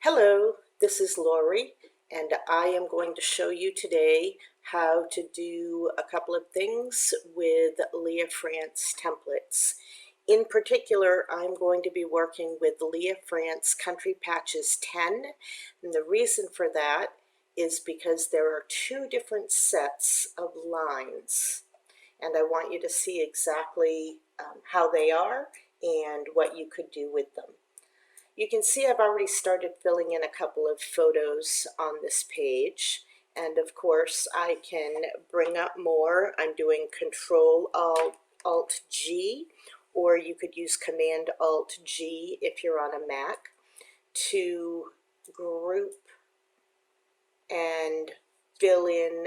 Hello, this is Lori, and I am going to show you today how to do a couple of things with Leah France templates. In particular, I'm going to be working with Leah France Country Patches 10, and the reason for that is because there are two different sets of lines, and I want you to see exactly how they are and what you could do with them. You can see I've already started filling in a couple of photos on this page, and of course I can bring up more. I'm doing Control Alt G, or you could use Command Alt G if you're on a Mac to group and fill in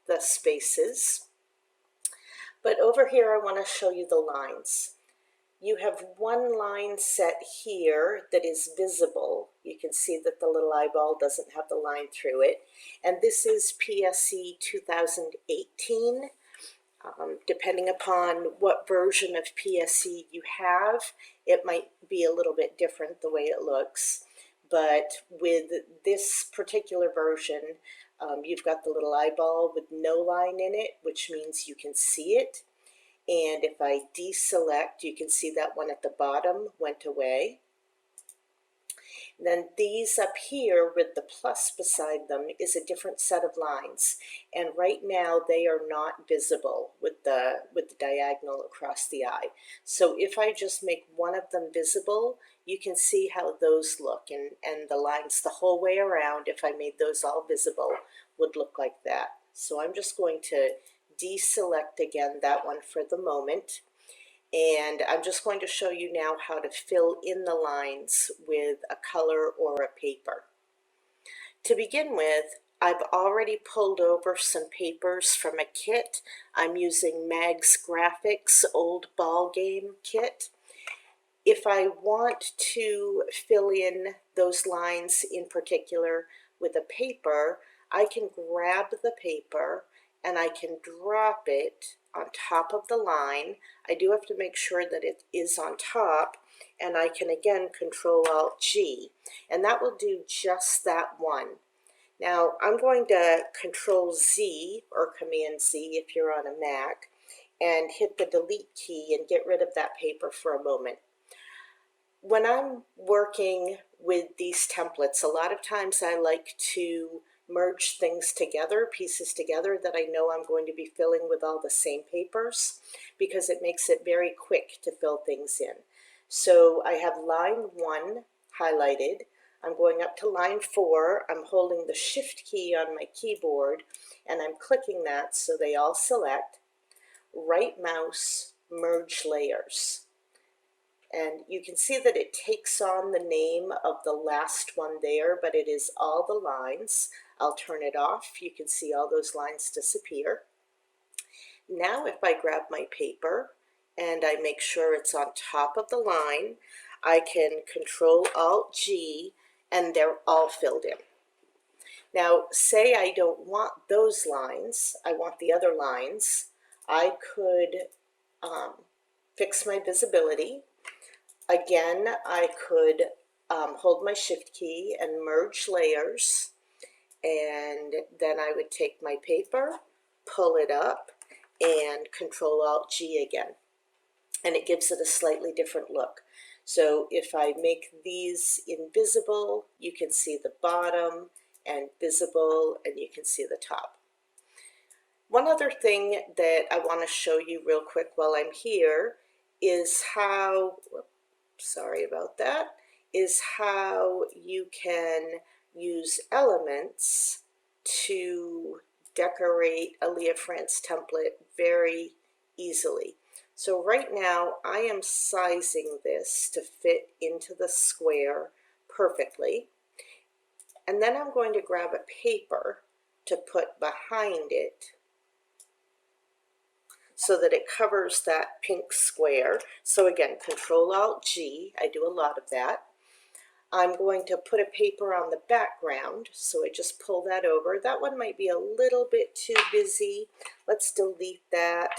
the spaces. But over here I want to show you the lines. You have one line set here that is visible. You can see that the little eyeball doesn't have the line through it. And this is PSE 2018. Depending upon what version of PSE you have, it might be a little bit different the way it looks. But with this particular version, you've got the little eyeball with no line in it, which means you can see it. And if I deselect, you can see that one at the bottom went away. And then these up here with the plus beside them is a different set of lines. And right now they are not visible with the diagonal across the eye. So if I just make one of them visible, you can see how those look. And the lines the whole way around, if I made those all visible, would look like that. So I'm just going to deselect again that one for the moment, and I'm just going to show you now how to fill in the lines with a color or a paper. To begin with, I've already pulled over some papers from a kit. I'm using Mag's Graphics Old Ball Game kit. If I want to fill in those lines in particular with a paper, I can grab the paper and I can drop it on top of the line. I do have to make sure that it is on top, and I can again Control Alt G, and that will do just that one. Now I'm going to Control Z or Command Z if you're on a Mac, and hit the delete key and get rid of that paper for a moment. When I'm working with these templates, a lot of times I like to merge things together, pieces together that I know I'm going to be filling with all the same papers, because it makes it very quick to fill things in. So I have line 1 highlighted. I'm going up to line 4. I'm holding the Shift key on my keyboard and I'm clicking that so they all select. Right mouse, merge layers. And you can see that it takes on the name of the last one there, but it is all the lines. I'll turn it off. You can see all those lines disappear. Now if I grab my paper and I make sure it's on top of the line, I can Control Alt G and they're all filled in. Now say I don't want those lines, I want the other lines. I could fix my visibility. Again, I could hold my Shift key and merge layers, and then I would take my paper, pull it up, and Control Alt G again, and it gives it a slightly different look. So if I make these invisible, you can see the bottom, and visible, and you can see the top. One other thing that I want to show you real quick while I'm here is how, sorry about that, is how you can use elements to decorate a Leah France template very easily. So right now I am sizing this to fit into the square perfectly, and then I'm going to grab a paper to put behind it so that it covers that pink square. So again, Control Alt G, I do a lot of that. I'm going to put a paper on the background, so I just pull that over. That one might be a little bit too busy. Let's delete that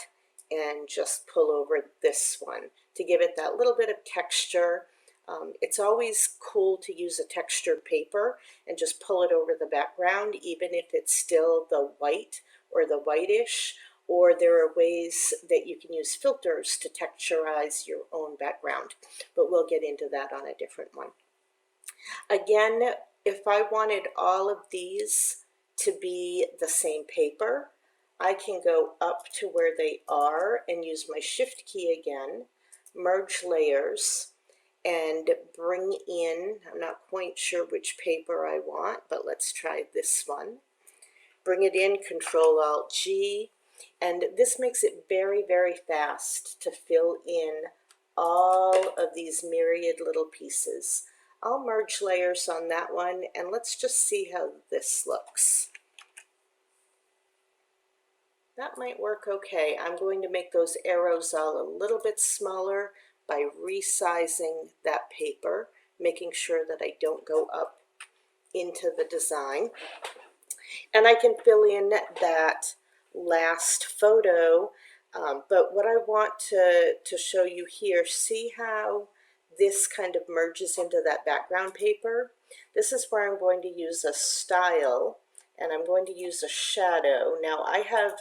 and just pull over this one to give it that little bit of texture It's always cool to use a textured paper and just pull it over the background, even if it's still the white or the whitish, or there are ways that you can use filters to texturize your own background, but we'll get into that on a different one. Again, if I wanted all of these to be the same paper, I can go up to where they are and use my Shift key again, merge layers, and bring in, I'm not quite sure which paper I want, but let's try this one. Bring it in, Control-Alt-G, and this makes it very, very fast to fill in all of these myriad little pieces. I'll merge layers on that one, and let's just see how this looks. That might work okay. I'm going to make those arrows all a little bit smaller by resizing that paper, making sure that I don't go up into the design. And I can fill in that last photo, but what I want to show you here, see how this kind of merges into that background paper? This is where I'm going to use a style, and I'm going to use a shadow. Now I have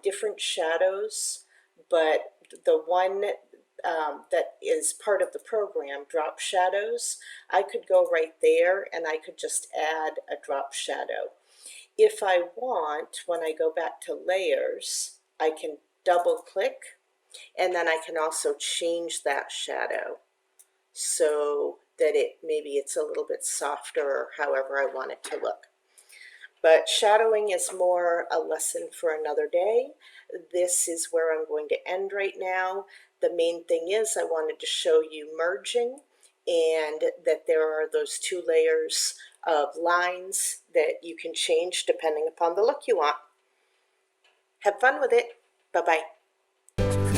different shadows, but the one that is part of the program, drop shadows, I could go right there and I could just add a drop shadow. If I want, when I go back to layers, I can double click, and then I can also change that shadow so that maybe it's a little bit softer or however I want it to look. But shadowing is more a lesson for another day. This is where I'm going to end right now. The main thing is I wanted to show you merging, and that there are those two layers of lines that you can change depending upon the look you want. Have fun with it. Bye-bye.